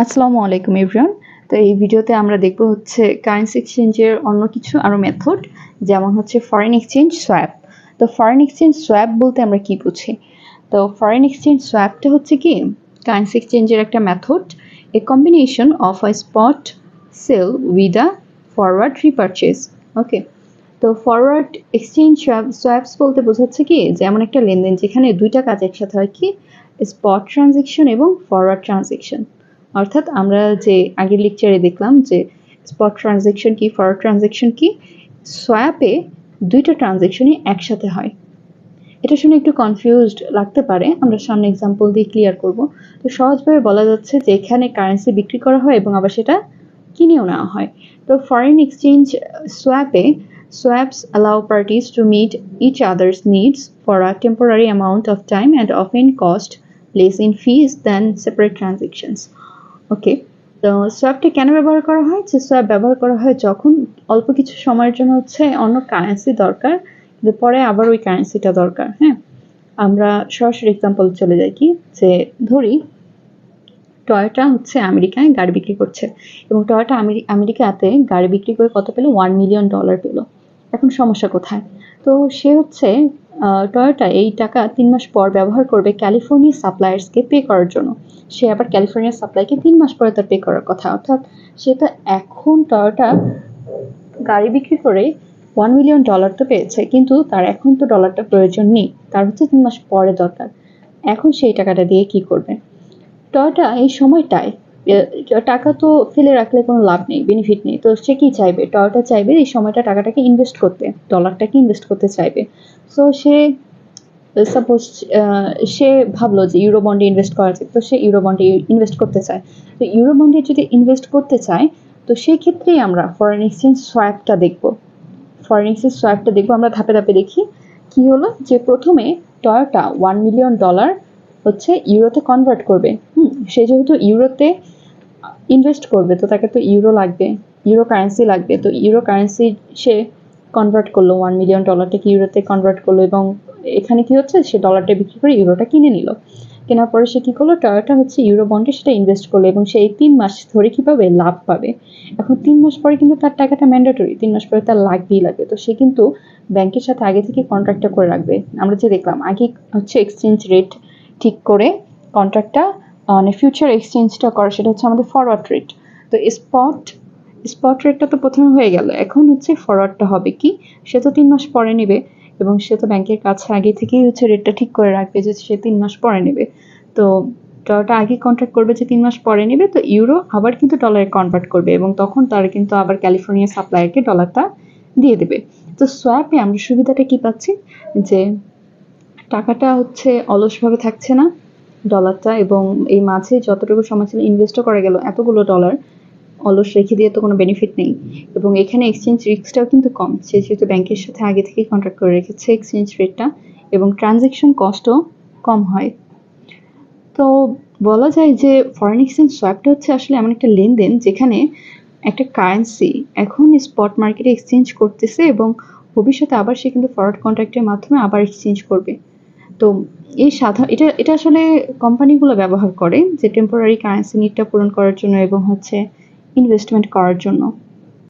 আসসালামু আলাইকুম এভরিওয়ান। তো এই ভিডিওতে আমরা দেখব হচ্ছে কারেন্সি এক্সচেঞ্জের অন্য কিছু আরো মেথড, যেমন হচ্ছে ফরেন এক্সচেঞ্জ সোয়াপ। তো ফরেন এক্সচেঞ্জ সোয়াপ বলতে আমরা কি বুঝি? তো ফরেন এক্সচেঞ্জ সোয়াপটা হচ্ছে কি কারেন্সি এক্সচেঞ্জের একটা method, a combination of a spot sale with a forward repurchase. Okay, তো ফরওয়ার্ড এক্সচেঞ্জ সোয়াপস বলতে বোঝাচ্ছে কি যে এমন একটা লেনদেন যেখানে দুইটা কাজ একসাথে হয়, কি স্পট ট্রানজেকশন এবং ফরওয়ার্ড ট্রানজেকশন। অর্থাৎ আমরা যে আগের লেকচারে দেখলাম যে স্পট ট্রানজেকশন কি, ফরওয়ার্ড ট্রানজেকশন কি, সোয়াপে দুইটা ট্রানজেকশনই একসাথে হয়। এটা শুনে একটু কনফিউজড লাগতে পারে, আমরা সামনে এক্সাম্পল দিয়ে ক্লিয়ার করব। তো সহজভাবে বলা যাচ্ছে যে এখানে কারেন্সি বিক্রি করা হয় এবং আবার সেটা কিনেও নেওয়া হয়। তো ফরেন এক্সচেঞ্জ সোয়াপে swaps allow parties to meet each other's needs for a temporary amount of time and often cost less in fees than separate transactions. ওকে, তো সোয়াপটা কেন ব্যবহার করা হয়? যে সোয়াপ ব্যবহার করা হয় যখন অল্প কিছু সময়ের জন্য হচ্ছে অন্য কারেন্সি দরকার, কিন্তু পরে আবার ওই কারেন্সিটা দরকার। হ্যাঁ, আমরা সরাসরি এক্সাম্পল চলে যাই, কি যে ধরি টয়োটা হচ্ছে আমেরিকায় গাড়ি বিক্রি করছে এবং টয়োটা আমেরিকাতে গাড়ি বিক্রি করে কত পেলো? $1 মিলিয়ন পেলো। এখন সমস্যা কোথায়? তো সে হচ্ছে টয়োটা এই টাকা 3 মাস পর ব্যবহার করবে ক্যালিফোর্নিয়া সাপ্লায়ার্সকে পে করার জন্য। সে আবার ক্যালিফোর্নিয়া সাপ্লাইকে 3 মাস পরে তার পে করার কথা, অর্থাৎ সে তো এখন টয়োটা গাড়ি বিক্রি করে $1 মিলিয়ন তো পেয়েছে, কিন্তু তার এখন তো ডলারটা প্রয়োজন নেই, তার হচ্ছে 3 মাস পরে দরকার। এখন সেই টাকাটা দিয়ে কি করবে? টয়োটা এই সময়টায় টাকা তো ফেলে রাখলে কোনো লাভ নেই, বেনিফিট নেই। তো সে কি চাইবে? টয়োটা চাইবে এই সময়টা টাকাটাকে ইনভেস্ট করতে, ডলারটাকে ইনভেস্ট করতে চাইবে। সো সে সাপোজ সে ভাবলো যে ইউরো বন্ডে ইনভেস্ট করা যায়, তো সে ইউরো বন্ডে ইনভেস্ট করতে চায়। তো ইউরো বন্ডে যদি ইনভেস্ট করতে চায়, তো সেই ক্ষেত্রেই আমরা ফরেন এক্সচেঞ্জ সোয়াপটা দেখব। ফরেন এক্সচেঞ্জ সোয়াপটা দেখবো আমরা ধাপে ধাপে। দেখি কি হলো, যে প্রথমে টয়োটা $1 মিলিয়ন হচ্ছে ইউরোতে কনভার্ট করবে। সে যেহেতু ইউরোতে ইনভেস্ট করবে, তো তাকে তো ইউরো লাগবে, ইউরো কারেন্সি লাগবে। তো ইউরো কারেন্সি সে কনভার্ট করলো, $1 মিলিয়ন ইউরোতে কনভার্ট করলো এবং এখানে কি হচ্ছে, সে ডলারটা বিক্রি করে ইউরোটা কিনে নিল। কেনার পরে সে কি করলো, টয়োটা হচ্ছে ইউরো বন্ডে সেটা ইনভেস্ট করলো এবং সে এই 3 মাস ধরে কি পাবে? লাভ পাবে। এখন 3 মাস পরে কিন্তু তার টাকাটা ম্যান্ডেটরি, 3 মাস পরে তার লাগবেই লাগবে। তো সে কিন্তু ব্যাংকের সাথে আগে থেকে কন্ট্রাক্টটা করে রাখবে। আমরা যে দেখলাম আগে হচ্ছে এক্সচেঞ্জ রেট ঠিক করে কন্ট্রাক্টটা মানে ফিউচার এক্সচেঞ্জটা করে, সেটা হচ্ছে আমাদের ফরওয়ার্ড রেট। তো স্পট রেটটা তো প্রথমে হয়ে গেল, এখন হচ্ছে ফরওয়ার্ডটা হবে কি, সে তো 3 মাস পরে নেবে এবং সে তো ব্যাংকের কাছে আগে থেকেই হচ্ছে রেটটা ঠিক করে রাখবে যে সে 3 মাস পরে নেবে। তো ডলারটা আগে কন্ট্রাক্ট করবে যে 3 মাস পরে নেবে, তো ইউরো আবার কিন্তু ডলারে কনভার্ট করবে এবং তখন তারা কিন্তু আবার ক্যালিফোর্নিয়া সাপ্লায়ারকে ডলারটা দিয়ে দেবে। তো সোয়াপে আমরা সুবিধাটা কি পাচ্ছি, যে টাকাটা হচ্ছে অলসভাবে থাকছে না ডলারটা, এবং এই মাঝে যতটুকু সময় ছিল ইনভেস্টও করা গেল, এতগুলো ডলার অলস রেখে দিয়ে তো কোনো বেনিফিট নেই। এবং এখানে এক্সচেঞ্জ রিস্কটাও কিন্তু কম, সে যেহেতু ব্যাংকের সাথে আগে থেকেই কন্ট্রাক্ট করে রেখেছে এক্সচেঞ্জ রেটটা, এবং ট্রানজেকশন কস্টও কম হয়। তো বলা যায় যে ফরেন এক্সচেঞ্জ সোয়াপটা হচ্ছে আসলে এমন একটা লেনদেন যেখানে একটা কারেন্সি এখন স্পট মার্কেটে এক্সচেঞ্জ করতেছে এবং ভবিষ্যতে আবার সে কিন্তু ফরওয়ার্ড কন্ট্রাক্টের মাধ্যমে আবার এক্সচেঞ্জ করবে। তো এই এটা আসলে কোম্পানিগুলো ব্যবহার করে যে টেম্পোরারি কারেন্সি নিডটা পূরণ করার জন্য এবং হচ্ছে ইনভেস্টমেন্ট করার জন্য।